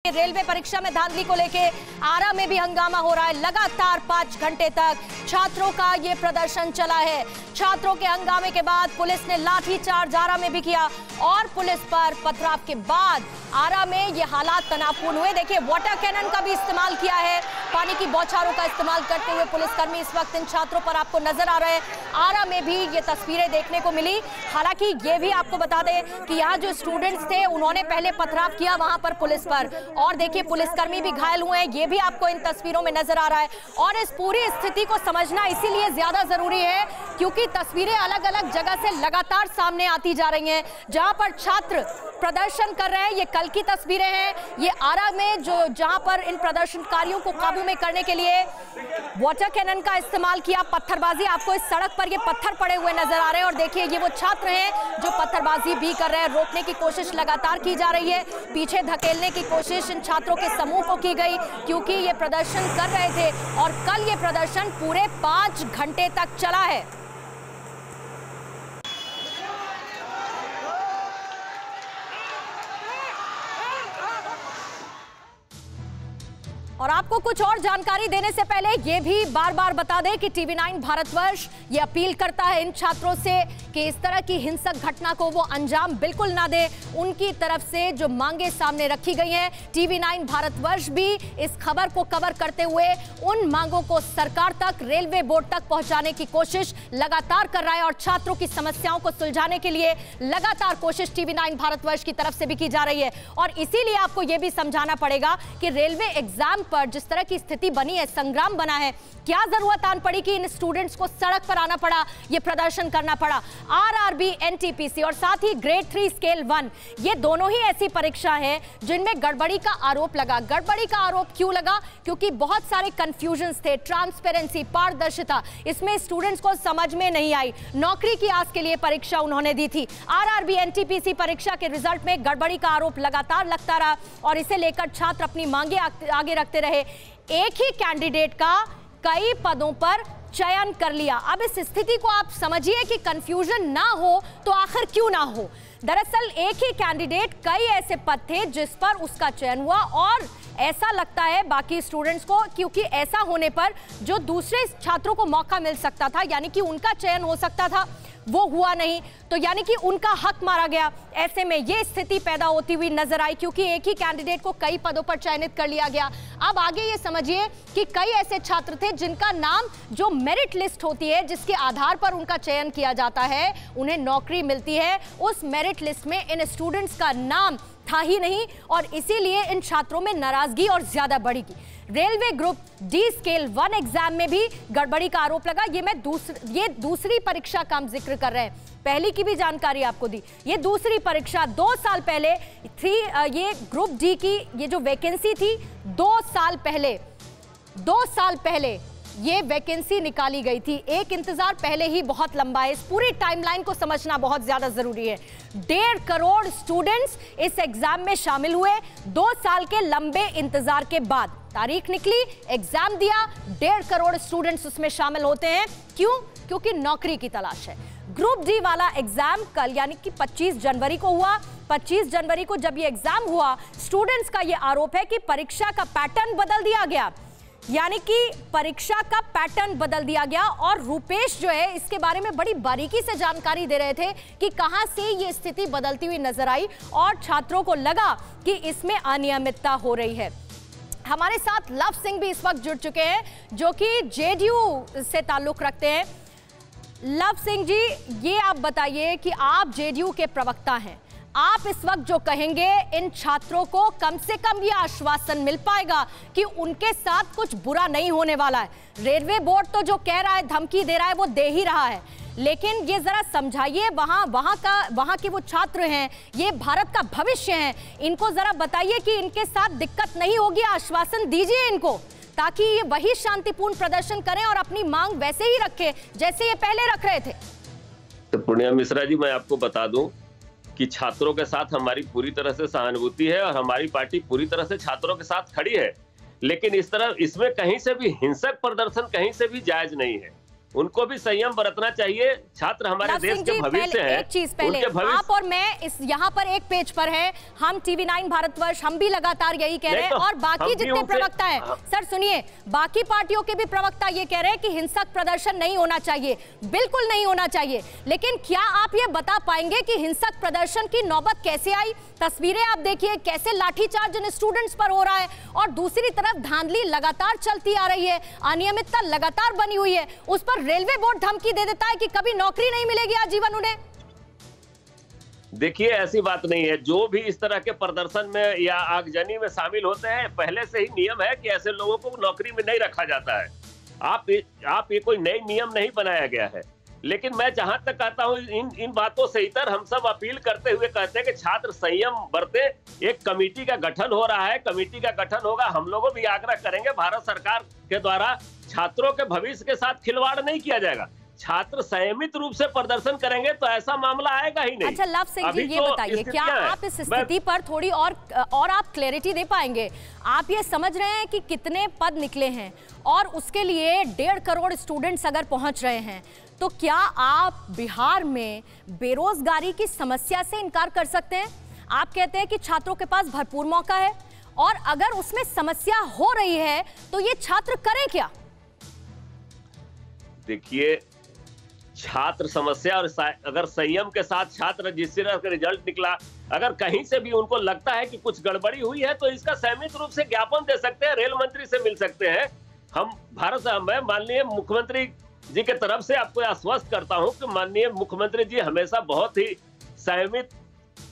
Railway परीक्षा में धांधली को लेके आरा में भी हंगामा हो रहा है। लगातार 5 घंटे तक छात्रों का ये प्रदर्शन चला है। छात्रों के हंगामे के बाद पुलिस ने लाठीचार्ज आरा में भी किया और पुलिस पर पथराव के बाद आरा में ये हालात तनावपूर्ण हुए। देखिए, वाटर कैनन का भी इस्तेमाल किया है, पानी की बौछारों का इस्तेमाल करते हुए पुलिसकर्मी इस वक्त इन छात्रों पर आपको नजर आ रहे हैं। आरा में भी ये तस्वीरें देखने को मिली। हालांकि ये भी आपको बता दें कि यहाँ जो स्टूडेंट्स थे उन्होंने पहले पथराव किया वहां पर पुलिस पर, और देखिए पुलिसकर्मी भी घायल हुए हैं। ये भी आपको इन तस्वीरों में नजर आ रहा है। और इस पूरी स्थिति को समझना इसीलिए ज्यादा जरूरी है क्योंकि तस्वीरें अलग अलग जगह से लगातार सामने आती जा रही हैं। जहां पर छात्र प्रदर्शन कर रहे हैं, ये कल की तस्वीरें हैं। ये आरा में जहां पर इन प्रदर्शनकारियों को काबू में करने के लिए वाटर कैनन का इस्तेमाल किया, पत्थरबाजी, आपको इस सड़क पर ये पत्थर पड़े हुए नजर आ रहे हैं। और देखिए, ये वो छात्र हैं जो पत्थरबाजी भी कर रहे हैं। रोकने की कोशिश लगातार की जा रही है, पीछे धकेलने की कोशिश इन छात्रों के समूह को की गई क्योंकि ये प्रदर्शन कर रहे थे। और कल ये प्रदर्शन पूरे 5 घंटे तक चला है। और आपको कुछ और जानकारी देने से पहले ये भी बार बार बता दें कि टीवी 9 भारतवर्ष ये अपील करता है इन छात्रों से कि इस तरह की हिंसक घटना को वो अंजाम बिल्कुल ना दे। उनकी तरफ से जो मांगे सामने रखी गई हैं, टीवी 9 भारतवर्ष भी इस खबर को कवर करते हुए उन मांगों को सरकार तक, रेलवे बोर्ड तक पहुंचाने की कोशिश लगातार कर रहा है। और छात्रों की समस्याओं को सुलझाने के लिए लगातार कोशिश टीवी 9 भारतवर्ष की तरफ से भी की जा रही है। और इसीलिए आपको यह भी समझाना पड़ेगा कि रेलवे एग्जाम पर जिस तरह की स्थिति बनी है, संग्राम बना है, क्या जरूरत आन पड़ी कि इन स्टूडेंट्स को सड़क पर आना पड़ा, ये प्रदर्शन करना पड़ा। आरआरबी, एनटीपीसी और साथ ही ग्रेड 3 स्केल 1, ये दोनों ही ऐसी परीक्षा है जिनमें गड़बड़ी का आरोप लगा। गड़बड़ी का आरोप क्यों लगा? क्योंकि बहुत सारे कंफ्यूजन्स थे, ट्रांसपेरेंसी, पारदर्शिता इसमें स्टूडेंट्स को समझ में नहीं आई। नौकरी की आस के लिए परीक्षा उन्होंने दी थी। आरआरबी, एनटीपीसी परीक्षा के रिजल्ट में गड़बड़ी का आरोप लगातार लगता रहा और इसे लेकर छात्र अपनी मांगे आगे रखते रहे। एक ही कैंडिडेट का कई पदों पर चयन कर लिया। अब इस स्थिति को आप समझिए कि कंफ्यूजन ना हो तो आखिर क्यों ना हो। दरअसल एक ही कैंडिडेट, कई ऐसे पद थे जिस पर उसका चयन हुआ और ऐसा लगता है बाकी स्टूडेंट्स को, क्योंकि ऐसा होने पर जो दूसरे छात्रों को मौका मिल सकता था, यानी कि उनका चयन हो सकता था, वो हुआ नहीं, तो यानी कि उनका हक मारा गया। ऐसे में ये स्थिति पैदा होती हुई नजर आई क्योंकि एक ही कैंडिडेट को कई पदों पर चयनित कर लिया गया। अब आगे ये समझिए कि कई ऐसे छात्र थे जिनका नाम, जो मेरिट लिस्ट होती है जिसके आधार पर उनका चयन किया जाता है, उन्हें नौकरी मिलती है, उस मेरिट लिस्ट में इन स्टूडेंट्स का नाम था ही नहीं और इसीलिए इन छात्रों में नाराजगी और ज्यादा बढ़ेगी। Railway group D scale 1 exam में भी गड़बड़ी का आरोप लगा। ये दूसरी परीक्षा का हम जिक्र कर रहे हैं, पहली की भी जानकारी आपको दी। ये दूसरी परीक्षा 2 साल पहले थी। ये ग्रुप डी की ये जो वैकेंसी थी, 2 साल पहले ये वैकेंसी निकाली गई थी। एक इंतजार पहले ही बहुत लंबा है, इस पूरी टाइमलाइन को समझना बहुत ज्यादा जरूरी है। 1.5 करोड़ स्टूडेंट्स इस एग्जाम में शामिल हुए 2 साल के लंबे इंतजार के बाद। तारीख निकली, एग्जाम दिया, 1.5 करोड़ स्टूडेंट्स उसमें शामिल होते हैं। क्यों? क्योंकि नौकरी की तलाश है। ग्रुप डी वाला एग्जाम कल यानी कि 25 जनवरी को हुआ। 25 जनवरी को जब ये एग्जाम हुआ, स्टूडेंट्स का ये आरोप है कि परीक्षा का पैटर्न बदल दिया गया, यानी कि परीक्षा का पैटर्न बदल दिया गया। और रूपेश जो है इसके बारे में बड़ी बारीकी से जानकारी दे रहे थे कि कहां से ये स्थिति बदलती हुई नजर आई और छात्रों को लगा कि इसमें अनियमितता हो रही है। हमारे साथ लव सिंह भी इस वक्त जुड़ चुके हैं जो कि जेडीयू से ताल्लुक रखते हैं। लव सिंह जी, ये आप बताइए कि आप जेडीयू के प्रवक्ता हैं, आप इस वक्त जो कहेंगे, इन छात्रों को कम से कम ये आश्वासन मिल पाएगा कि उनके साथ कुछ बुरा नहीं होने वाला है। रेलवे बोर्ड तो जो कह रहा है, धमकी दे रहा है, वो दे ही रहा है, लेकिन ये जरा समझाइए, वहां के वो छात्र हैं, ये भारत का भविष्य है, इनको जरा बताइए कि इनके साथ दिक्कत नहीं होगी। आश्वासन दीजिए इनको ताकि ये वही शांतिपूर्ण प्रदर्शन करें और अपनी मांग वैसे ही रखें जैसे ये पहले रख रहे थे। तो पूर्णिया मिश्रा जी, मैं आपको बता दूं कि छात्रों के साथ हमारी पूरी तरह से सहानुभूति है और हमारी पार्टी पूरी तरह से छात्रों के साथ खड़ी है, लेकिन इसमें कहीं से भी हिंसक प्रदर्शन कहीं से भी जायज नहीं है। उनको भी संयम बरतना चाहिए। छात्र हमारे देश के भविष्य हैं। एक चीज पहले, आप और मैं इस यहाँ पर एक पेज पर है, हम TV9 भारतवर्ष, हम भी लगातार यही कह रहे हैं, और बाकी जितने प्रवक्ता हैं, सर सुनिए, बाकी पार्टियों के भी प्रवक्ता ये कह रहे हैं कि हिंसक प्रदर्शन नहीं होना चाहिए, बिल्कुल नहीं होना चाहिए। लेकिन क्या आप ये बता पाएंगे कि हिंसक प्रदर्शन की नौबत कैसे आई? तस्वीरें आप देखिए कैसे लाठीचार्ज इन स्टूडेंट्स पर हो रहा है, और दूसरी तरफ धांधली लगातार चलती आ रही है, अनियमितता लगातार बनी हुई है, उस पर रेलवे बोर्ड धमकी दे देता है कि कभी नौकरी नहीं मिलेगी आजीवन उन्हें। देखिए, ऐसी बात नहीं है। जो भी इस तरह के प्रदर्शन में या आगजनी में शामिल होते हैं, पहले से ही नियम है कि ऐसे लोगों को नौकरी में नहीं रखा जाता है। आप ये कोई नई नियम नहीं बनाया गया है। लेकिन मैं जहां तक कहता हूं, इन बातों से इतर हम सब अपील करते हुए कहते हैं कि छात्र संयम बरते। एक कमेटी का गठन हो रहा है, कमेटी का गठन होगा। हम लोगों भी आग्रह करेंगे, भारत सरकार के द्वारा छात्रों के भविष्य के साथ खिलवाड़ नहीं किया जाएगा। छात्र संयमित रूप से प्रदर्शन करेंगे तो ऐसा मामला आएगा ही नहीं। अच्छा लव सिंह जी, ये बताइए, क्या आप इस स्थिति पर थोड़ी और आप क्लैरिटी दे पाएंगे? आप ये समझ रहे हैं कि कितने पद निकले हैं और उसके लिए 1.5 करोड़ स्टूडेंट्स अगर पहुंच रहे हैं, तो क्या आप बिहार में बेरोजगारी की समस्या से इनकार कर सकते हैं? आप कहते हैं कि छात्रों के पास भरपूर मौका है, और अगर उसमें समस्या हो रही है तो ये छात्र करें क्या? देखिए, छात्र समस्या, और अगर संयम के साथ छात्र जिस तरह का रिजल्ट निकला, अगर कहीं से भी उनको लगता है कि कुछ गड़बड़ी हुई है, तो इसका संयमित रूप से ज्ञापन दे सकते हैं, रेल मंत्री से मिल सकते हैं। मैं माननीय मुख्यमंत्री जी के तरफ से आपको आश्वस्त करता हूं कि माननीय मुख्यमंत्री जी हमेशा बहुत ही संयमित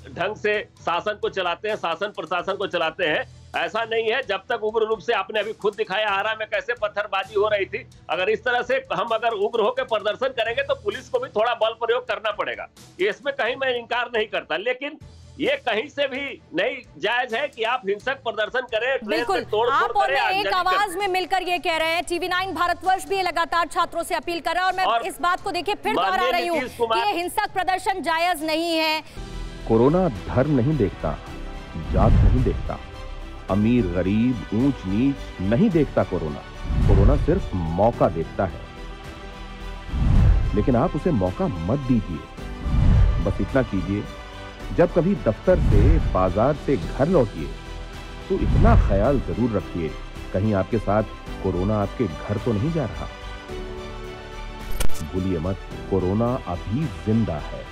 ढंग से शासन को चलाते हैं, शासन प्रशासन को चलाते हैं। ऐसा नहीं है, जब तक उग्र रूप से, आपने अभी खुद दिखाया आरा में कैसे पत्थरबाजी हो रही थी, अगर इस तरह से हम अगर उग्र होकर प्रदर्शन करेंगे तो पुलिस को भी थोड़ा बल प्रयोग करना पड़ेगा। इसमें कहीं मैं इनकार नहीं करता, लेकिन ये कहीं से भी नहीं जायज है कि आप हिंसक प्रदर्शन करें। बिल्कुल, आप और मैं एक आवाज में मिलकर ये कह रहे हैं। TV9 भारतवर्ष भी लगातार छात्रों से अपील कर रहा है, और मैं इस बात को देखिए फिर दोहरा रही हूँ कि ये हिंसक प्रदर्शन जायज नहीं है। कोरोना धर्म नहीं देखता, जात नहीं देखता, अमीर गरीब ऊंच नीच नहीं देखता। कोरोना सिर्फ मौका देखता है, लेकिन आप उसे मौका मत दीजिए। बस इतना कीजिए, जब कभी दफ्तर से, बाजार से घर लौटिए तो इतना ख्याल जरूर रखिए, कहीं आपके साथ कोरोना आपके घर तो नहीं जा रहा। भूलिए मत, कोरोना अभी जिंदा है।